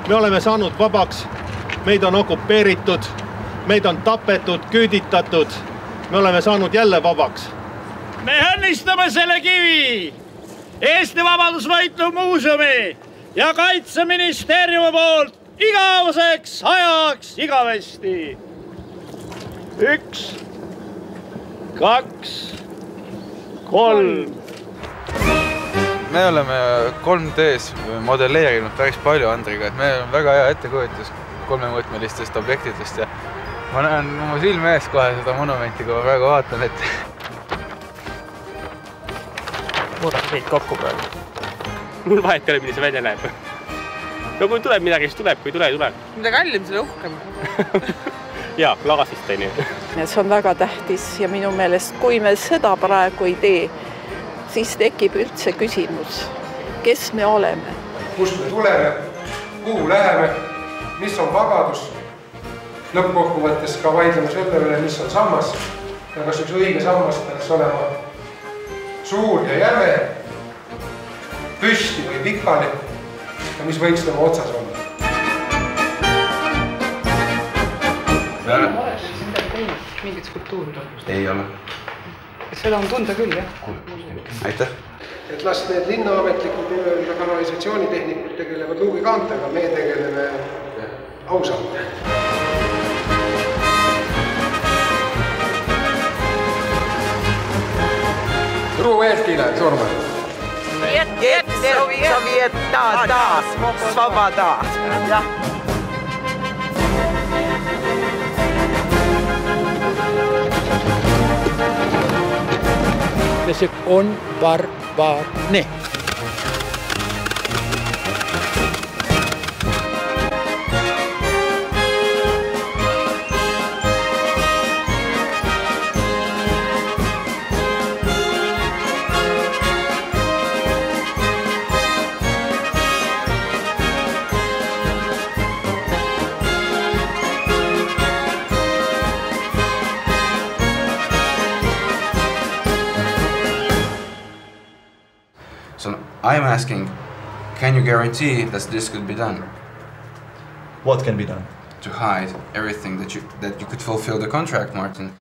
Me oleme saanud vabaks, meid on okupeeritud, meid on tapetud, küüditatud. Me oleme saanud jälle vabaks. Me õnnistame selle kivi Eesti Vabadusvõitlu muuseumi ja Kaitseministeeriumi poolt igaveseks ajaks igavesti. 1, 2, 3. Me oleme 3D's modelleerinud päris palju Andriga, et meil on väga hea ettekujutus kolmemõõtmelistest objektidest ja ma näen oma silme ees kohe seda monumenti, kui ma praegu vaatan, et muudab meid kokku praegu. Mul vahet ei ole, mida see välja näeb. No kui tuleb midagi, siis tuleb, kui ei tule. Mida kallim, selle uhkem. Jaa, laasist on ju. See on väga tähtis ja minu meelest, kui me seda praegu ei tee, siis tekib üldse küsimus, kes me oleme. Kust me tuleme, kuhu läheme, mis on vabadus. Lõppkokkuvõttes ka vaidleme selle üle, mis on sammas ja kas üks õige sammas peaks olema suur ja jäme, püsti või pikali ja mis võiks tema otsas olla. Oled siin midagi teinud, mingit skulptuuri? ei ole. Seda on tunda küll, jah? Aitäh! Et las need linnaametlikud kanalisatsioonitehnikud tegelevad luugikaantega, me tegeleme ausamale. Ruuetkile, surma! Soviettaa taas, svoboda! Se on barbaarne. So I'm asking, can you guarantee that this could be done? What can be done? To hide everything that you could fulfill the contract, Martin.